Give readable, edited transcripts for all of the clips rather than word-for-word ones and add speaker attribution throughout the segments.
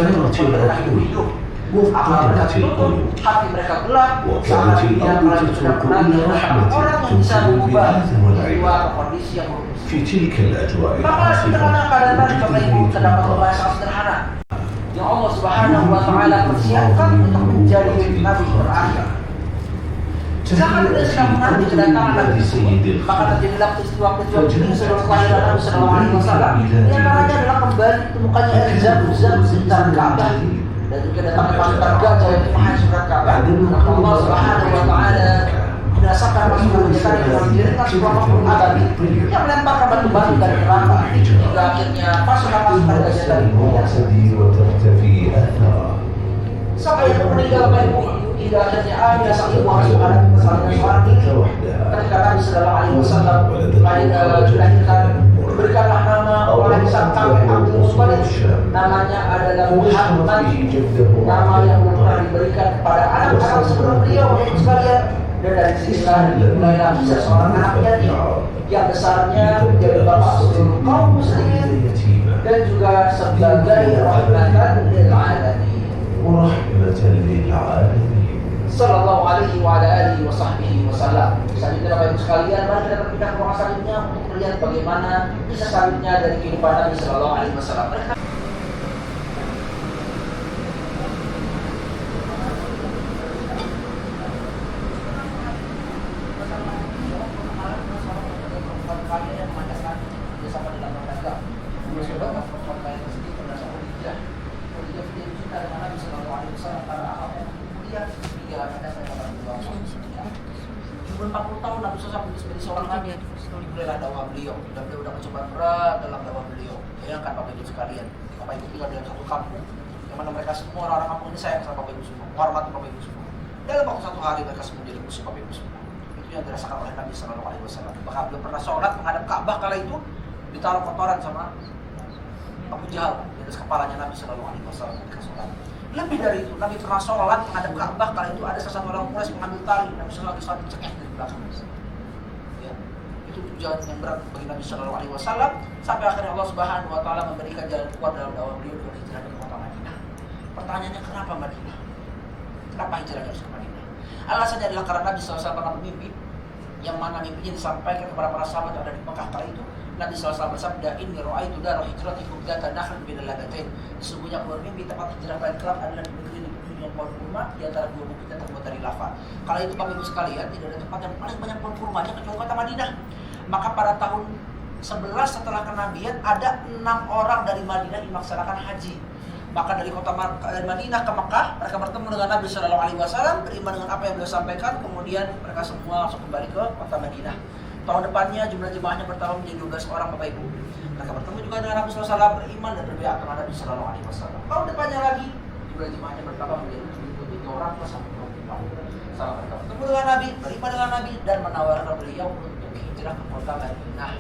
Speaker 1: hidup. Akal mereka tutup, hati mereka gelap, saat dia mulai sudah menanti orang yang bisa mengubah dua kondisi yang buruk. Maka di tengah keadaan tadi Bapak Ibu terdapat doa yang sangat sederhana yang Allah Subhanahu wa Ta'ala persiapkan untuk menjadi nabi terakhir. Saat kita sedang menanti kedatangan Nabi tersebut, maka terjadilah peristiwa-peristiwa penting sebelum kelahiran Nabi Sallallahu Alaihi Wasallam. Di antaranya adalah kembali ditemukannya air Zam-Zam sekitar Ka'bah dan juga datangnya pasukan gajah yang menghancurkan Ka'bah. Maka Allah Subhanahu wa Ta'ala berdasarkan pasukan gajah yang mengirimkan sebuah makhluk ababil yang melemparkan batu-batu dari neraka hingga akhirnya pasukan gajah tadi sampai yang meninggal Bapak Ibu hingga akhirnya ada sang ibu harus menghadapi masalah seorang ini. Ketika Nabi Sallallahu Alaihi Wasallam dilahirkan, berikanlah nama orang yang sampai Abdul Muttalib, namanya adalah Muhammad, nama yang belum pernah diberikan kepada anak-anak sebelum beliau sekalian. Dan dari sinilah dimulailah seorang anak yatim yang besarnya menjadi bapak seluruh kaum muslimin dan juga sebagai rahmatan lil alamin. Sallallahu alaihi wa alihi wa sahbihi wasallam. Selanjutnya Bapak Ibu sekalian, mari kita berpindah ke ruang selanjutnya untuk melihat bagaimana kisah selanjutnya dari kehidupan Nabi Sallallahu alaihi wasallam. Umur 40 tahun Nabi SAW menjadi seorang nabi. Mulailah dakwah beliau dan beliau sudah mencoba berat dalam dakwah beliau. Bayangkan Bapak Ibu sekalian, Bapak Ibu tinggal dalam satu kampung yang mana mereka semua orang kampung ini sayang sama Bapak Ibu semua, menghormati Bapak Ibu semua. Dalam waktu satu hari mereka semua jadi musuh Bapak Ibu semua. Itu yang dirasakan oleh Nabi SAW. Bahkan beliau pernah sholat menghadap Ka'bah kala itu ditaruh kotoran sama Abu Jahal di atas kepalanya Nabi SAW ketika sholat. Lebih dari itu, Nabi pernah sholat menghadap Ka'bah kala itu ada salah satu orang Quraisy mengambil tali, Nabi SAW lagi cekek dari belakang. Ya, itu ujian yang berat bagi Nabi SAW. Sampai akhirnya Allah Subhanahu wa Ta'ala memberikan jalan keluar dalam dakwah beliau dengan hijrah ke kota Madinah. Pertanyaannya, kenapa Madinah? Kenapa hijrahnya harus ke Madinah? Alasannya adalah karena Nabi SAW pernah bermimpi yang mana mimpinya disampaikan kepada para sahabat yang ada di Mekah kala itu. Nabi SAW bersabda, inni ra'aitu dara hijratikum dzata nakhlin bainal ladatain. Sesungguhnya aku bermimpi tempat hijrah kalian kelak adalah di negeri yang pohon kurma di antara dua bukit yang terbuat dari lava. Kala itu Bapak Ibu sekalian, tidak ada tempat yang paling banyak pohon kurmanya kecuali kota Madinah. Maka pada tahun 11 setelah kenabian ada 6 orang dari Madinah yang melaksanakan haji. Maka dari kota Madinah ke Mekah, mereka bertemu dengan Nabi Sallallahu Alaihi Wasallam, beriman dengan apa yang beliau sampaikan, kemudian mereka semua langsung kembali ke kota Madinah. Tahun depannya jumlah jemaahnya bertambah menjadi 12 orang Bapak Ibu. Mereka bertemu juga dengan Nabi Sallallahu Alaihi Wasallam, beriman dan berbiat kepada Nabi Sallallahu Alaihi Wasallam. Tahun depannya lagi jumlah jemaahnya bertambah menjadi 73 orang plus 1 tahun. Salah mereka bertemu dengan Nabi, beriman dengan Nabi dan menawarkan beliau untuk hijrah ke kota Madinah.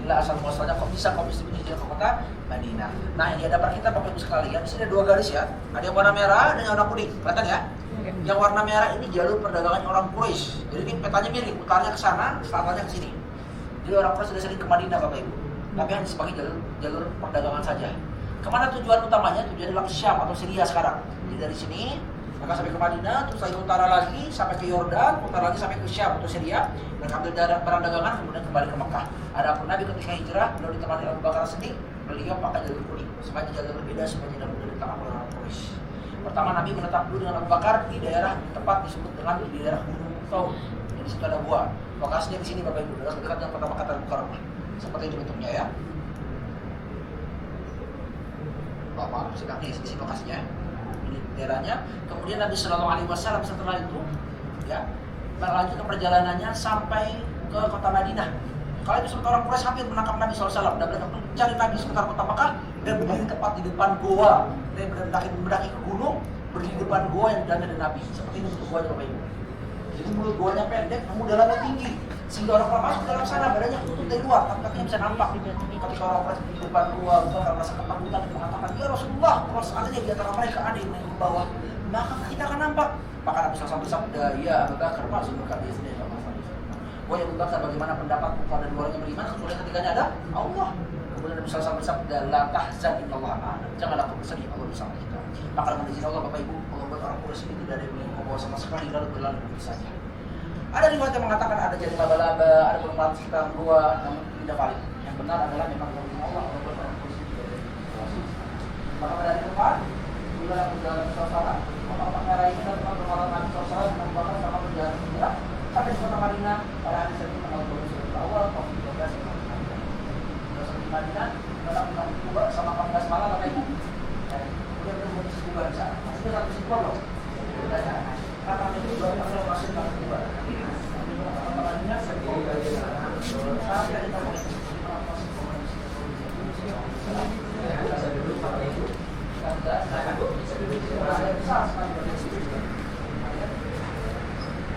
Speaker 1: Inilah asal muasalnya kok bisa hijrah ke kota Madinah. Nah, di hadapan kita Bapak Ibu sekalian, di sini ada 2 garis ya. Ada yang warna merah dan yang warna kuning. Kelihatan ya? Yang warna merah ini jalur perdagangan orang Quraisy. Jadi ini petanya mirip, utaranya ke sana, selatannya ke sini. Jadi orang Quraisy sudah sering ke Madinah Bapak Ibu. Tapi hanya sebagai jalur perdagangan saja. Kemana tujuan utamanya? Tujuan adalah ke Syam atau Syria sekarang. Jadi dari sini mereka sampai ke Madinah, terus lagi utara lagi sampai ke Yordan, utara lagi sampai ke Syam atau Syria. Mereka ambil barang dagangan kemudian kembali ke Mekah. Adapun Nabi ketika hijrah, beliau ditemani Abu Bakar Siddiq, beliau pakai jalur kuning. Supaya jalur berbeda supaya tidak mudah ditangkap oleh orang Quraisy. Pertama Nabi menetap dulu dengan Abu Bakar di daerah tempat disebut dengan di daerah Gunung Thaur. Di situ ada gua. Lokasinya di sini Bapak Ibu, dekat dengan kota Makkah Al-Mukarramah. Seperti itu bentuknya ya. Maaf, sedang di sini lokasinya. Ini daerahnya. Kemudian Nabi Sallallahu Alaihi Wasallam setelah itu ya melanjutkan perjalanannya sampai ke kota Madinah. Kala itu orang Quraisy hampir menangkap Nabi SAW dan mereka mencari Nabi sekitar kota Makkah dan berdiri tepat di depan goa. Mereka mendaki ke gunung, berdiri di depan goa yang dalamnya ada Nabi. Seperti ini bentuk goanya Bapak Ibu. Jadi mulut goanya pendek, namun dalamnya tinggi. Sehingga orang Quraisy masuk dalam sana, badannya tutup dari luar, tapi kakinya bisa nampak. Ketika orang Quraisy di depan goa, mereka merasa ketakutan dan mengatakan, ya Rasulullah, kalau seandainya di antara mereka ada yang naik ke bawah, maka kita akan nampak. Maka Nabi SAW bersabda, ya Abu Bakar, masuk ke dia sendiri. Wahai Abu Bakar, bagaimana pendapatmu pada dua orang yang beriman kecuali ketiganya ada Allah. Kemudian Nabi SAW bersabda, la tahzan innallaha ma'ana. janganlah kau bersedih, Allah bersama kita. Maka dengan izin Allah Bapak Ibu, Allah buat orang Quraisy itu tidak ada yang membawa sama sekali, lalu berlalu begitu saja. Ada riwayat yang mengatakan ada jaring laba-laba, ada perumahan sekitar gua, namun tidak valid. Yang benar adalah memang Allah buat orang Quraisy itu tidak ada yang membawa. Maka pada hari keempat, bila berjalan ke sana, maka mengarai kita teman bermalam Nabi SAW dan bahkan sama berjalan hijrah sampai di kota Madinah pada hari Senin tanggal 21 awal tahun 13 di Madinah, dalam tentang Kuba sama 14 malam Bapak Ibu. Kemudian dia mau Kuba di sana. Masih satu Kuba loh. Karena itu juga kalau masih tentang Kuba. Kota Madinah sampai di tahun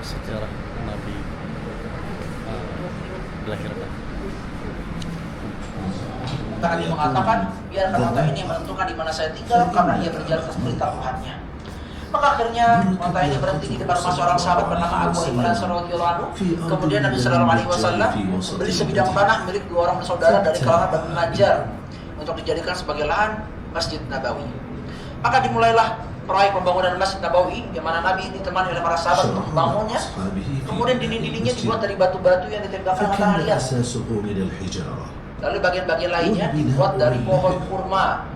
Speaker 2: sejarah Nabi dilahirkan.
Speaker 1: Karena dia mengatakan, biarkan unta ini menentukan di mana saya tinggal karena ia berjalan atas perintah Tuhannya. Maka akhirnya unta ini berhenti di depan rumah seorang sahabat bernama Abu Ayyub radhiyallahu anhu. Kemudian Nabi Shallallahu Alaihi Wasallam membeli sebidang tanah milik dua orang bersaudara dari kalangan Bani Najjar untuk dijadikan sebagai lahan Masjid Nabawi. Maka dimulailah proyek pembangunan Masjid Nabawi, yang mana Nabi ditemani oleh para sahabat untuk membangunnya. Kemudian dinding-dindingnya dibuat dari batu-batu yang ditembakkan matahari. Lalu bagian-bagian lainnya dibuat dari pohon kurma.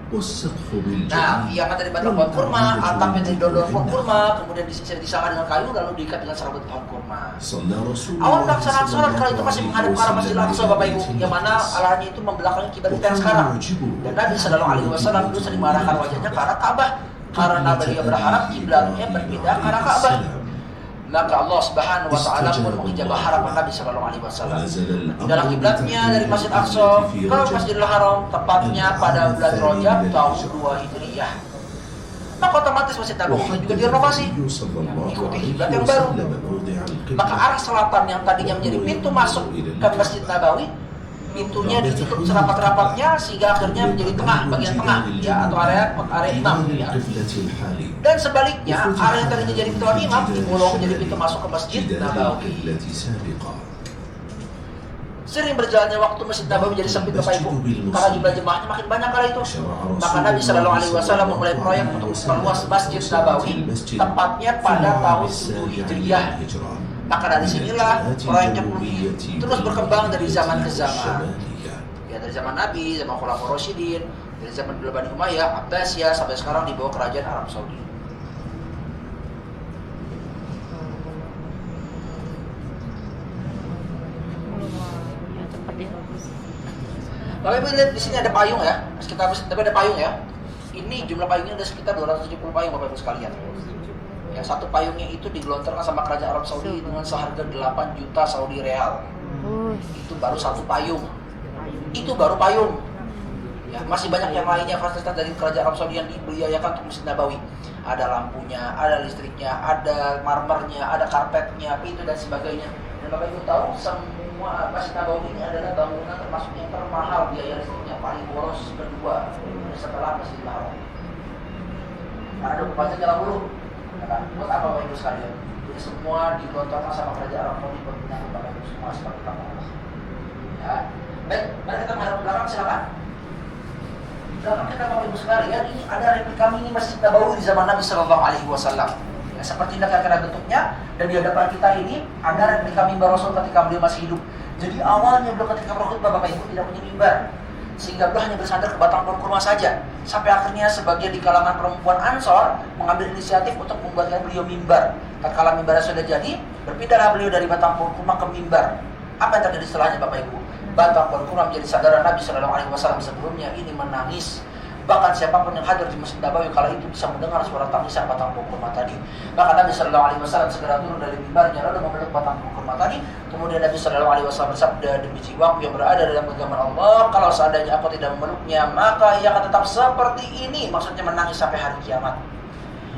Speaker 1: Nah, yang ada dari batang pohon kurma, atapnya dari daun pohon kurma, kemudian disangka dengan kayu, lalu diikat dengan serabut pohon kurma. Awal pelaksanaan sholat kala itu masih menghadap ke arah Masjidil Aqsa, Bapak Ibu, yang mana arahnya itu membelakangi kiblat kita yang sekarang. Dan Nabi Shallallahu Alaihi Wasallam dulu sering mengarahkan wajahnya ke arah Ka'bah karena beliau berharap kiblatnya berpindah ke arah Ka'bah. Maka Allah Subhanahu wa taala pun mengijabah harapan Nabi sallallahu alaihi wasallam. Dalam kiblatnya dari Masjid Aqsa ke Masjidil Haram tepatnya pada bulan Rajab tahun 2 Hijriah. Maka otomatis Masjid Nabawi juga direnovasi mengikuti kiblat yang baru. Maka arah selatan yang tadinya menjadi pintu masuk ke Masjid Nabawi, pintunya ditutup serapat-rapatnya sehingga akhirnya menjadi tengah, bagian tengah ya, atau area imam ya. Dan sebaliknya, area yang tadinya jadi pintu imam dibolong menjadi pintu masuk ke Masjid Nabawi. Sering berjalannya waktu Masjid Nabawi jadi sempit Bapak Ibu karena jumlah jemaahnya makin banyak kala itu. Maka Nabi Shallallahu Alaihi Wasallam memulai proyek untuk memperluas Masjid Nabawi tepatnya pada tahun 7 Hijriah. Maka dari sinilah proyeknya pun terus berkembang dari zaman ke zaman. Ya, dari zaman Nabi, zaman Khulafaur Rasyidin, dari zaman Bani Umayyah, Abbasiyah sampai sekarang di bawah kerajaan Arab Saudi. Bapak Ibu lihat di sini ada payung ya, sekitar tapi ada payung ya. Ini jumlah payungnya ada sekitar 270 payung Bapak Ibu sekalian. Ya, satu payungnya itu digelontorkan sama kerajaan Arab Saudi dengan seharga 8 juta Saudi Real. Itu baru satu payung. Itu baru payung. Ya, masih banyak yang lainnya fasilitas dari kerajaan Arab Saudi yang dibiayakan untuk Masjid Nabawi. Ada lampunya, ada listriknya, ada marmernya, ada karpetnya, pintu dan sebagainya. Dan Bapak Ibu tahu semua Masjid Nabawi ini adalah bangunan termasuk yang termahal biaya listriknya, paling boros kedua setelah Masjidil Haram. Karena ada pembaca jalan dulu. Buat apa Bapak Ibu sekalian? Jadi semua digelontorkan sama kerajaan Arab Saudi berguna Bapak Ibu semua seperti Allah. Ya, baik, mari kita menghadap ke belakang, silakan. Belakang kita Bapak Ibu sekalian, ini ada replika mini Masjid Nabawi di zaman Nabi Shallallahu Alaihi Wasallam. Ya, seperti kira-kira bentuknya, dan di hadapan kita ini ada replika mimbar Rasul ketika beliau masih hidup. Jadi awalnya beliau ketika berkhutbah Bapak Ibu tidak punya mimbar, sehingga beliau hanya bersandar ke batang pohon kurma saja. Sampai akhirnya sebagian di kalangan perempuan Ansor mengambil inisiatif untuk membuatkan beliau mimbar. Tatkala mimbarnya sudah jadi, berpindahlah beliau dari batang pohon kurma ke mimbar. Apa yang terjadi setelahnya Bapak Ibu? Batang pohon kurma menjadi sandaran Nabi Shallallahu Alaihi Wasallam sebelumnya ini menangis. Bahkan siapapun yang hadir di Masjid Nabawi kala itu bisa mendengar suara tangisan batang pohon kurma tadi. Maka Nabi Shallallahu Alaihi Wasallam segera turun dari mimbarnya lalu memeluk batang pohon kurma tadi. Kemudian Nabi Shallallahu Alaihi Wasallam bersabda, demi jiwaku yang berada dalam genggaman Allah, kalau seandainya aku tidak memeluknya, maka ia akan tetap seperti ini. Maksudnya menangis sampai hari kiamat.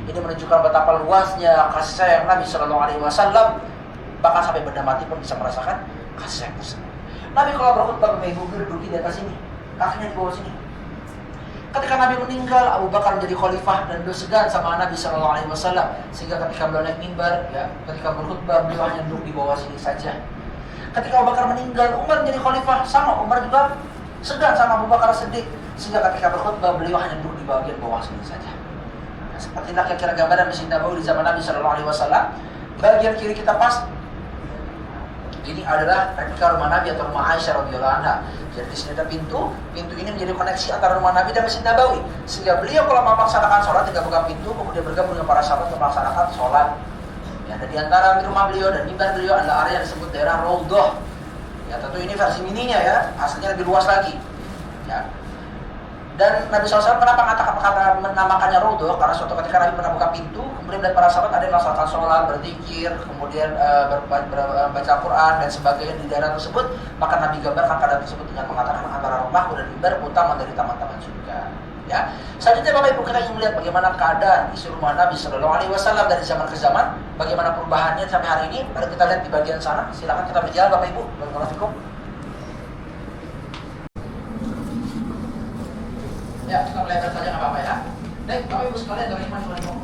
Speaker 1: Ini menunjukkan betapa luasnya kasih sayang Nabi Shallallahu Alaihi Wasallam. Bahkan sampai benda mati pun bisa merasakan kasih sayang tersebut. Nabi kalau berkhutbah Bapak Ibu duduk di atas sini, kakinya di bawah sini. Ketika Nabi meninggal, Abu Bakar menjadi khalifah dan beliau segan sama Nabi Shallallahu Alaihi Wasallam, sehingga ketika beliau naik mimbar, ya, ketika berkhutbah beliau hanya duduk di bawah sini saja. Ketika Abu Bakar meninggal, Umar menjadi khalifah, sama Umar juga segan sama Abu Bakar Siddiq, Sehingga ketika berkhutbah beliau hanya duduk di bagian bawah sini saja. Nah, seperti kira-kira gambaran Masjid Nabawi di zaman Nabi Shallallahu Alaihi Wasallam. Bagian kiri kita pas. Ini adalah replika rumah Nabi atau rumah Aisyah radhiyallahu anha. Jadi di sini ada pintu ini menjadi koneksi antara rumah Nabi dan Masjid Nabawi. Sehingga beliau kalau mau melaksanakan sholat tidak buka pintu, kemudian bergabung dengan para sahabat untuk melaksanakan sholat. Ya, dan di antara rumah beliau dan mimbar beliau adalah area yang disebut daerah Raudhah. Ya, tentu ini versi mininya ya, aslinya lebih luas lagi. Ya. Dan Nabi SAW kenapa menamakannya Raudhah? Karena suatu ketika Nabi pernah buka pintu, kemudian melihat para sahabat ada yang melaksanakan sholat, berzikir, kemudian baca Quran dan sebagainya di daerah tersebut, maka Nabi gambarkan keadaan tersebut dengan mengatakan antara rumahku dan mimbar utama dari taman-taman surga. Ya. Selanjutnya Bapak Ibu, kita ingin melihat bagaimana keadaan isi rumah Nabi Shallallahu Alaihi Wasallam dari zaman ke zaman, bagaimana perubahannya sampai hari ini. Mari kita lihat di bagian sana. Silakan kita berjalan Bapak Ibu. Barakallahu. Ya, kita melihat saja nggak apa-apa ya. Baik, Bapak Ibu sekalian dari iman.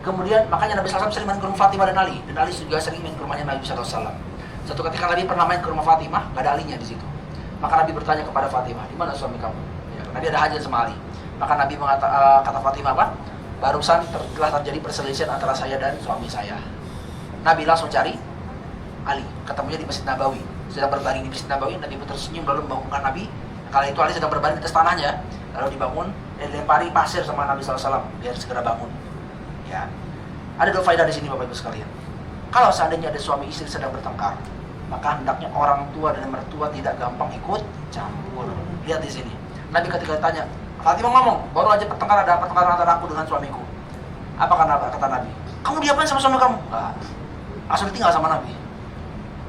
Speaker 1: Kemudian makanya Nabi SAW sering main ke rumah Fatimah dan Ali, dan Ali juga sering main ke rumahnya Nabi SAW. Suatu ketika Nabi pernah main ke rumah Fatimah, nggak ada Alinya di situ. Maka Nabi bertanya kepada Fatimah, di mana suami kamu? Ya, Nabi ada hajat sama Ali. Maka Nabi kata Fatimah apa? Barusan telah terjadi perselisihan antara saya dan suami saya. Nabi langsung cari Ali, ketemunya di Masjid Nabawi. Sedang berbaring di Masjid Nabawi, Nabi pun tersenyum lalu membangunkan Nabi. Kala itu Ali sedang berbaring di atas tanahnya, lalu dibangun dan dilempari pasir sama Nabi SAW biar segera bangun. Ya, ada dua faedah di sini Bapak Ibu sekalian. Kalau seandainya ada suami istri sedang bertengkar, maka hendaknya orang tua dan mertua tidak gampang ikut campur. Lihat di sini. Nabi ketika ditanya, Fatimah ngomong, baru aja ada pertengkaran antara aku dengan suamiku. Apa kata Nabi? Kamu diapain sama suami kamu? Enggak. Langsung ditinggal sama Nabi.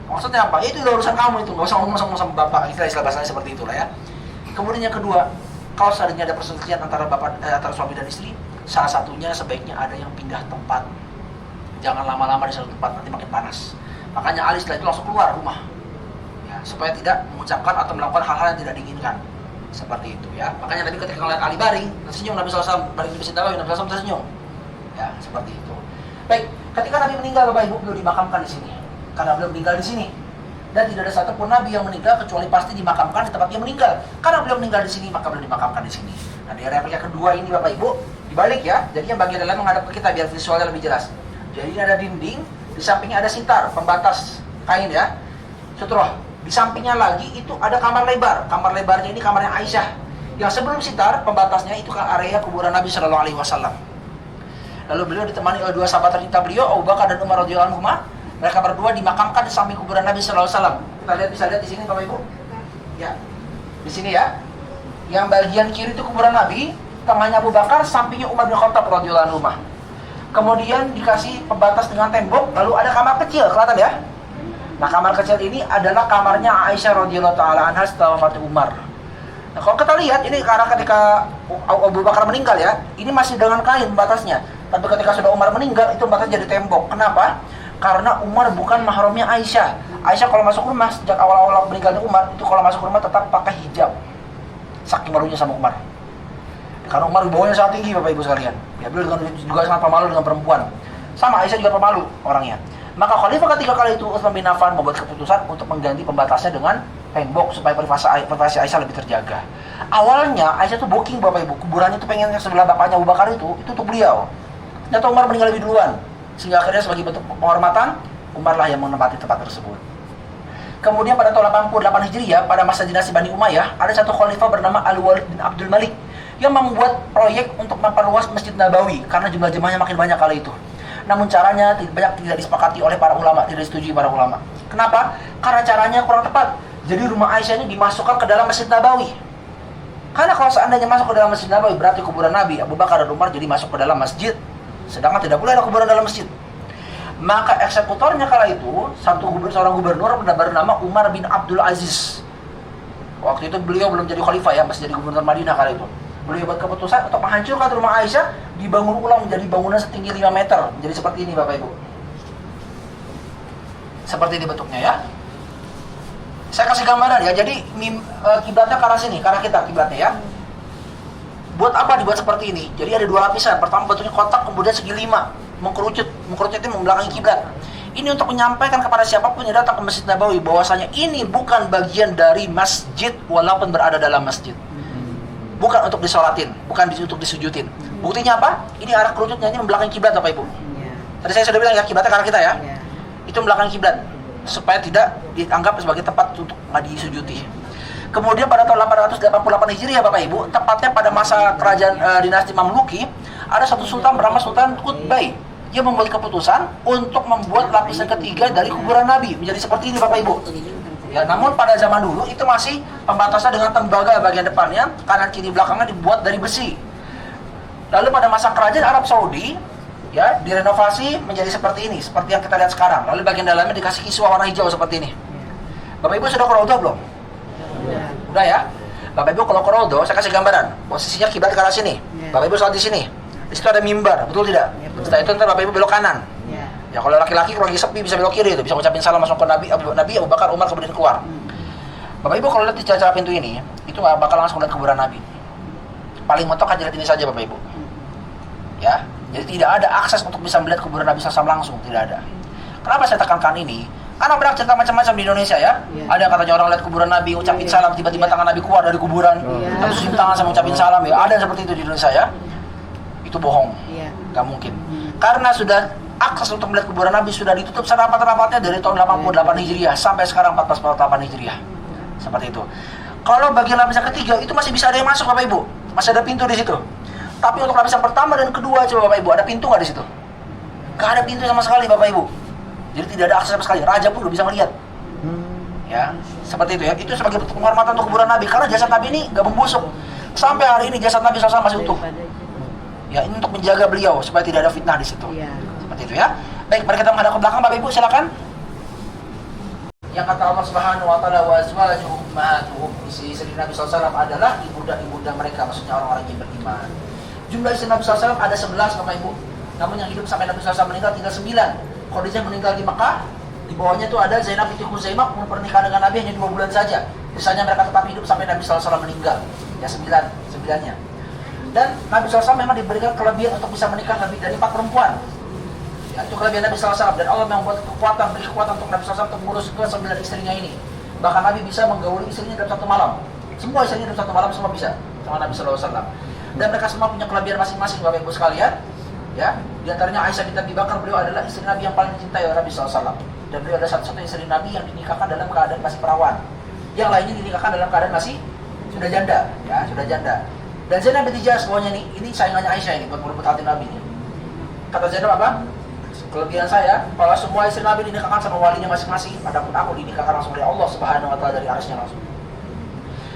Speaker 1: Maksudnya apa? Ya itu udah urusan kamu itu. Gak usah ngomong sama bapak. Istilah bahasanya seperti itulah ya. Kemudian yang kedua, kalau seandainya ada perselisihan antara antara suami dan istri, salah satunya sebaiknya ada yang pindah tempat. Jangan lama-lama di satu tempat, nanti makin panas. Makanya Ali setelah itu langsung keluar rumah. Ya, supaya tidak mengucapkan atau melakukan hal-hal yang tidak diinginkan. Seperti itu ya. Makanya Nabi ketika melihat Ali baring, tersenyum. Nabi SAW baring di Masjid Nabawi, Nabi SAW tersenyum. Ya, seperti itu. Baik, ketika Nabi meninggal Bapak Ibu, beliau dimakamkan di sini. Karena beliau meninggal di sini. Dan tidak ada satupun Nabi yang meninggal kecuali pasti dimakamkan di tempat dia meninggal. Karena beliau meninggal di sini, maka beliau dimakamkan di sini. Nah, di area yang kedua ini Bapak Ibu, dibalik ya. Jadi yang bagian dalam menghadap ke kita biar visualnya lebih jelas. Jadi ini ada dinding, di sampingnya ada sitar, pembatas kain ya. Sutroh. Di sampingnya lagi itu ada kamar lebar. Kamar lebarnya ini kamarnya Aisyah. Yang sebelum sitar, pembatasnya itu kan area kuburan Nabi Shallallahu Alaihi Wasallam. Lalu beliau ditemani oleh dua sahabat tercinta beliau, Abu Bakar dan Umar radhiyallahu anhum. Mereka berdua dimakamkan di samping kuburan Nabi Shallallahu Alaihi Wasallam. Kita bisa lihat di sini Bapak Ibu. Ya, di sini ya. Yang bagian kiri itu kuburan Nabi, tengahnya Abu Bakar, sampingnya Umar bin Khattab radhiyallahu anhu. Kemudian dikasih pembatas dengan tembok, lalu ada kamar kecil, kelihatan ya? Nah, kamar kecil ini adalah kamarnya Aisyah radhiyallahu taala anha setelah wafatnya Umar. Nah, kalau kita lihat ini karena ketika Abu Bakar meninggal ya, ini masih dengan kain pembatasnya. Tapi ketika sudah Umar meninggal, itu pembatas jadi tembok. Kenapa? Karena Umar bukan mahramnya Aisyah. Aisyah kalau masuk rumah sejak awal-awal meninggalnya Umar, itu kalau masuk rumah tetap pakai hijab. Saking malunya sama Umar. Karena Umar bawahnya sangat tinggi Bapak Ibu sekalian. Ya, beliau juga sangat pemalu dengan perempuan. Sama Aisyah juga pemalu orangnya. Maka khalifah ketiga kali itu Utsman bin Affan membuat keputusan untuk mengganti pembatasnya dengan tembok supaya privasi Aisyah lebih terjaga. Awalnya Aisyah tuh booking Bapak Ibu, kuburannya tuh pengen yang sebelah bapaknya Abu Bakar itu untuk beliau. Ternyata Umar meninggal lebih duluan. Sehingga akhirnya sebagai bentuk penghormatan, Umar lah yang menempati tempat tersebut. Kemudian pada tahun 88 Hijriah, pada masa dinasti Bani Umayyah, ada satu khalifah bernama Al-Walid bin Abdul Malik yang membuat proyek untuk memperluas Masjid Nabawi karena jumlah jemaahnya makin banyak kali itu. Namun caranya tidak disepakati oleh para ulama, tidak disetujui para ulama. Kenapa? Karena caranya kurang tepat. Jadi rumah Aisyah ini dimasukkan ke dalam Masjid Nabawi. Karena kalau seandainya masuk ke dalam Masjid Nabawi, berarti kuburan Nabi, Abu Bakar dan Umar jadi masuk ke dalam masjid. Sedangkan tidak boleh ada kuburan dalam masjid. Maka eksekutornya kala itu, seorang gubernur bernama Umar bin Abdul Aziz. Waktu itu beliau belum jadi khalifah ya, masih jadi gubernur Madinah kala itu. Beliau buat keputusan untuk menghancurkan rumah Aisyah, dibangun ulang menjadi bangunan setinggi 5 meter. Jadi seperti ini Bapak Ibu. Seperti ini bentuknya ya. Saya kasih gambaran ya. Jadi kiblatnya ke arah sini, ke arah kita kiblatnya ya. Buat apa dibuat seperti ini? Jadi ada dua lapisan. Pertama bentuknya kotak, kemudian segi 5, mengkerucut itu membelakangi kiblat. Ini untuk menyampaikan kepada siapapun yang datang ke Masjid Nabawi bahwasanya ini bukan bagian dari masjid walaupun berada dalam masjid. bukan untuk disolatin, bukan untuk disujudin. Buktinya apa? Ini arah kerucutnya ini membelakangi kiblat Bapak Ibu. Tadi saya sudah bilang ya, kiblatnya ke arah kita ya. Itu membelakangi kiblat supaya tidak dianggap sebagai tempat untuk nggak disujuti. Kemudian pada tahun 888 Hijriah Bapak Ibu, tepatnya pada masa kerajaan dinasti Mamluki, ada satu sultan bernama Sultan Qutbay. Dia membuat keputusan untuk membuat lapisan ketiga dari kuburan Nabi menjadi seperti ini Bapak Ibu. Ya, namun pada zaman dulu itu masih pembatasnya dengan tembaga bagian depannya, kanan kiri belakangnya dibuat dari besi. Lalu pada masa kerajaan Arab Saudi, ya, direnovasi menjadi seperti ini, seperti yang kita lihat sekarang. Lalu bagian dalamnya dikasih kiswah warna hijau seperti ini. Bapak Ibu sudah ke Raudhah belum? Udah ya. Bapak Ibu kalau ke Raudhah, saya kasih gambaran. Posisinya kiblat ke arah sini. Bapak Ibu sholat di sini. Di situ ada mimbar, betul tidak? Setelah itu ntar Bapak Ibu belok kanan. Ya kalau laki-laki kalau lagi sepi bisa belok kiri itu, bisa ngucapin salam langsung ke Nabi Abu Bakar, Umar, kemudian keluar. Bapak Ibu kalau lihat di celah pintu ini, itu nggak bakal langsung lihat kuburan Nabi. Paling mentok aja lihat ini saja Bapak Ibu. Ya, jadi tidak ada akses untuk bisa melihat kuburan Nabi SAW langsung, tidak ada. Kenapa saya tekankan ini? Karena banyak cerita macam-macam di Indonesia ya. Ada yang katanya orang lihat kuburan Nabi, ucapin salam, tiba-tiba tangan Nabi keluar dari kuburan, atau cium tangan sama ucapin salam ya. Ada yang seperti itu di Indonesia ya. Itu bohong, nggak mungkin. Karena sudah akses untuk melihat kuburan Nabi sudah ditutup serapat-rapatnya dari tahun 88 Hijriah sampai sekarang 1448 Hijriah. Seperti itu. Kalau bagian lapisan ketiga itu masih bisa ada yang masuk Bapak Ibu, masih ada pintu di situ. Tapi untuk lapisan pertama dan kedua coba Bapak Ibu, ada pintu nggak di situ? Nggak ada pintu sama sekali Bapak Ibu. Jadi tidak ada akses sama sekali. Raja pun udah bisa melihat. Ya, seperti itu ya. Itu sebagai bentuk penghormatan untuk kuburan Nabi karena jasad Nabi ini nggak membusuk. Sampai hari ini jasad Nabi SAW masih utuh. Ya, ini untuk menjaga beliau supaya tidak ada fitnah di situ. Seperti itu ya. Baik, mari kita menghadap ke belakang Bapak Ibu, silakan. Yang kata Allah Subhanahu wa taala, wa azwajuhum ummahatuhum, istri Nabi SAW adalah ibunda mereka, maksudnya orang-orang yang beriman. Jumlah istri Nabi SAW ada 11 Bapak Ibu. Namun yang hidup sampai Nabi SAW meninggal tinggal 9. Khadijah meninggal di Mekah. Di bawahnya itu ada Zainab binti Khuzaimah, pernikahan dengan Nabi hanya 2 bulan saja. Misalnya mereka tetap hidup sampai Nabi SAW meninggal. Ya 9-nya. Dan Nabi SAW memang diberikan kelebihan untuk bisa menikah lebih dari 4 perempuan. Ya, itu kelebihan Nabi SAW. Dan Allah membuat beri kekuatan untuk Nabi SAW untuk mengurus ke-9 istrinya ini. Bahkan Nabi bisa menggauli istrinya dalam 1 malam. Semua istrinya dalam 1 malam semua bisa sama Nabi SAW. Dan mereka semua punya kelebihan masing-masing Bapak Ibu sekalian. Ya, di antaranya Aisyah binti Abi Bakar, beliau adalah istri Nabi yang paling dicintai oleh Nabi SAW. Dan beliau adalah satu-satunya istri Nabi yang dinikahkan dalam keadaan masih perawan. Yang lainnya dinikahkan dalam keadaan masih sudah janda, ya sudah janda. Dan Zainab binti Jahsh semuanya ini saingannya Aisyah ini buat merebut hati Nabi ini. Kata Zainab apa? Kelebihan saya, kalau semua istri Nabi dinikahkan sama walinya masing-masing, adapun aku dinikahkan langsung oleh Allah Subhanahu wa taala dari arsy-Nya langsung.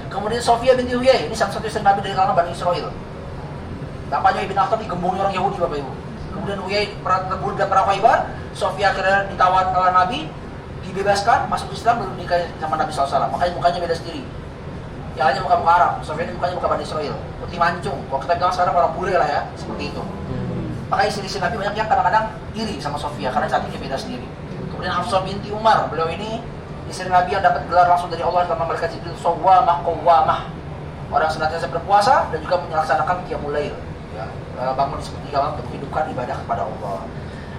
Speaker 1: Kemudian Sofia binti Huyai, ini satu-satu istri Nabi dari kalangan Bani Israel. Bapaknya Ibn Akhtab digembungi orang Yahudi Bapak Ibu. Kemudian Huyai terbunuh dalam perang Khaibar. Sofia akhirnya ditawan oleh Nabi, dibebaskan, masuk Islam, lalu nikah sama Nabi SAW. Makanya mukanya beda sendiri. Yang lainnya muka-muka Arab, Sofia ini mukanya muka Bani Israel, putih mancung. Kalau kita bilang sekarang orang bule lah ya, seperti itu. Makanya istri-istri Nabi banyak yang kadang-kadang iri sama Sofia karena cantiknya beda sendiri. Kemudian Hafsah binti Umar, beliau ini istri Nabi yang dapat gelar langsung dari Allah dalam malaikat Jibril, Shawwamah Qawwamah. Orang senantiasa berpuasa dan juga melaksanakan qiyamul lail. Ya, bangun di sepertiga malam untuk menghidupkan ibadah kepada Allah.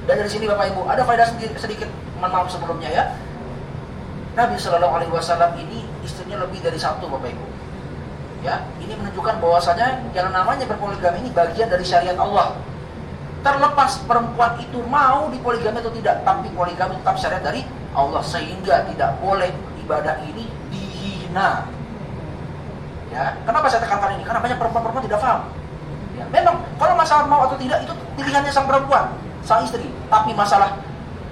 Speaker 1: Dan dari sini Bapak Ibu, ada faedah sedikit maaf sebelumnya ya. Nabi Shallallahu Alaihi Wasallam ini istrinya lebih dari 1 Bapak Ibu. Ya, ini menunjukkan bahwasanya yang namanya berpoligami ini bagian dari syariat Allah. Terlepas perempuan itu mau dipoligami atau tidak, tapi poligami tetap syariat dari Allah, sehingga tidak boleh ibadah ini dihina. Ya, kenapa saya tekankan ini? Karena banyak perempuan-perempuan tidak paham. Ya, memang kalau masalah mau atau tidak itu pilihannya sang perempuan, sang istri. Tapi masalah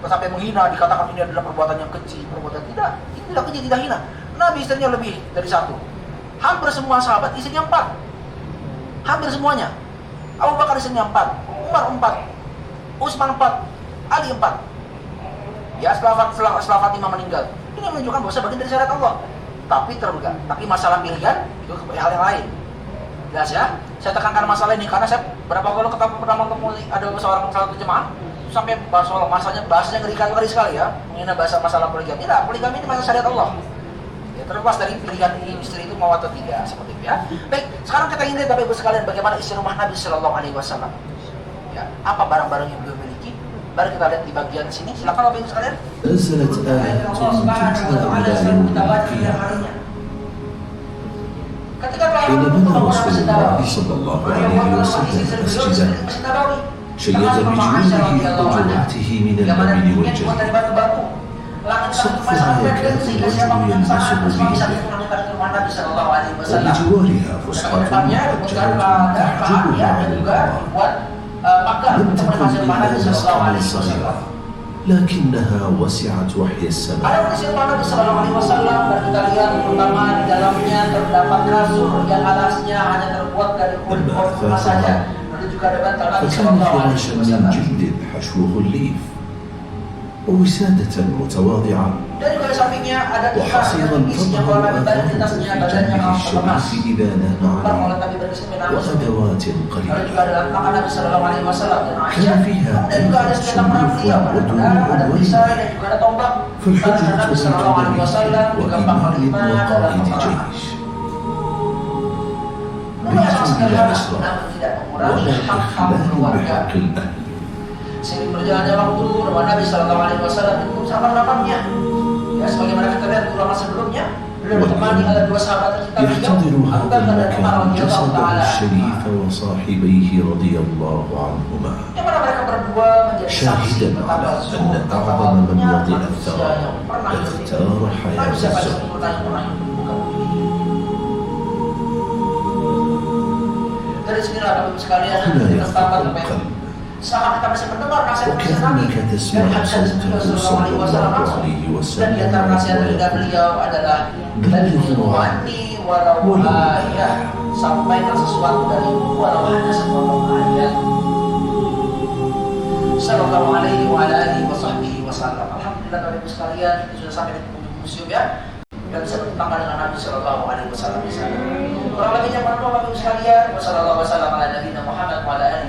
Speaker 1: sampai menghina, dikatakan ini adalah perbuatan yang keji, perbuatan tidak, ini tidak keji, tidak hina. Nabi istrinya lebih dari 1. Hampir semua sahabat istrinya 4. Hampir semuanya. Abu Bakar istrinya 4, Umar 4, Utsman 4, Ali 4. Ya, setelah Fatimah meninggal. Ini menunjukkan bahwa bagian dari syariat Allah. Tapi masalah pilihan itu hal yang lain. Jelas ya? Saya tekankan masalah ini karena saya berapa kali pertama ketemu ada seorang salah satu jemaah sampai bahasanya ngeri sekali ya, mengenai masalah poligami. Tidak, poligami ini masalah syariat Allah. Ya, terlepas dari pilihan istri itu mau atau tidak, seperti itu ya. Baik, sekarang kita ingin lihat Bapak Ibu sekalian bagaimana istri rumah Nabi Shallallahu Alaihi Wasallam. Ya, apa barang-barang yang beliau miliki? Mari kita lihat di bagian sini. Silakan Bapak Ibu sekalian. Allah Subhanahu wa taala kita baca harinya. Ketika telah
Speaker 3: حين بنى رسول الله صلى الله عليه وسلم مسجدا شيد بجواره قدواته من اللبن والجلد. سقفها يكاد الرجل يلمسه بيده، وبجوارها فسحة محجرة تحجبها عن القمر. لم تكن إلا مسكنا صغيرا لكنها وسعت وحي السماء.
Speaker 1: Ada prinsip Nabi Sallallahu Alaihi Wasallam dan kita lihat pertama di dalamnya terdapat kasur yang alasnya hanya terbuat dari kulit kurma saja. Lalu juga ada bantal Nabi
Speaker 3: فكان
Speaker 1: Sallallahu Alaihi
Speaker 3: فراشا من
Speaker 1: Wasallam.
Speaker 3: جلد حشوه الليف، ووسادة متواضعة،
Speaker 1: Dan juga di sampingnya ada tikar
Speaker 3: وحصيرا
Speaker 1: yang isinya
Speaker 3: تظهر
Speaker 1: kalau Nabi tadi
Speaker 3: آثاره
Speaker 1: lintasnya
Speaker 3: في
Speaker 1: badannya
Speaker 3: جنبه
Speaker 1: memang terlemas.
Speaker 3: الشريف إذا نام
Speaker 1: Kalau
Speaker 3: عليه،
Speaker 1: Nabi berbicara menangis.
Speaker 3: وأدوات
Speaker 1: Lalu
Speaker 3: قليلة
Speaker 1: juga ada tangan Nabi Sallallahu Alaihi Wasallam dan Aisyah.
Speaker 3: كان فيها
Speaker 1: Dan juga ada senjata perang beliau. Ada perisai dan juga ada tombak.
Speaker 3: فالحجة
Speaker 1: Dan Nabi Sallallahu Alaihi
Speaker 3: بيد
Speaker 1: Wasallam juga
Speaker 3: وإمام
Speaker 1: panglima dalam
Speaker 3: وقائد
Speaker 1: peperangan.
Speaker 3: جيش.
Speaker 1: Rumah yang sangat
Speaker 3: بيت بلا
Speaker 1: sederhana,
Speaker 3: إسراف
Speaker 1: namun tidak mengurangi
Speaker 3: ولا
Speaker 1: hak-hak
Speaker 3: إخلال
Speaker 1: keluarga.
Speaker 3: بحق الأهل.
Speaker 1: Seiring berjalannya waktu, rumah Nabi Sallallahu Alaihi Wasallam itu sahabat-sahabatnya. Ya, sebagaimana kita lihat ulama sebelumnya, beliau ditemani oleh dua sahabat tercinta beliau,
Speaker 3: يحتضر
Speaker 1: Abu
Speaker 3: هذا
Speaker 1: Bakar dan Umar
Speaker 3: المكان
Speaker 1: radhiyallahu
Speaker 3: جسده
Speaker 1: taala.
Speaker 3: الشريف وصاحبيه رضي الله عنهما،
Speaker 1: Yang mana mereka berdua menjadi saksi
Speaker 3: شاهدا
Speaker 1: betapa
Speaker 3: على
Speaker 1: zuhud
Speaker 3: أن
Speaker 1: dan
Speaker 3: أعظم من
Speaker 1: tawakkalnya
Speaker 3: وطئ
Speaker 1: manusia
Speaker 3: الثرى
Speaker 1: yang pernah hidup.
Speaker 3: اختار
Speaker 1: Lalu
Speaker 3: حياة
Speaker 1: siapa yang
Speaker 3: الزهد.
Speaker 1: pernah hidup di muka bumi ini? Dari sinilah Bapak Ibu sekalian
Speaker 3: هنا
Speaker 1: kita
Speaker 3: يخفق
Speaker 1: tamat apa yang
Speaker 3: القلب،
Speaker 1: sama kita masih mendengar nasihat-nasihat Nabi
Speaker 3: وكأنك
Speaker 1: dari
Speaker 3: تسمع
Speaker 1: hadis
Speaker 3: صوته
Speaker 1: Rasulullah
Speaker 3: صلى
Speaker 1: SAW
Speaker 3: الله
Speaker 1: langsung.
Speaker 3: عليه
Speaker 1: Dan di
Speaker 3: وسلم
Speaker 1: antara nasihat dari
Speaker 3: ويقول:
Speaker 1: beliau adalah
Speaker 3: Belighul
Speaker 1: anni walau ayah, sampaikan sesuatu dariku walau hanya sepotong ayat. Sallallahu alaihi wa alihi wa sahbihi wasallam. Alhamdulillah Bapak Ibu sekalian, kita sudah sampai di penghujung museum ya. Dan bisa bertambah dengan Nabi Sallallahu Alaihi Wasallam di sana. Kurang lebihnya mohon maaf Bapak Ibu sekalian. Wassalamualaikum warahmatullahi wabarakatuh.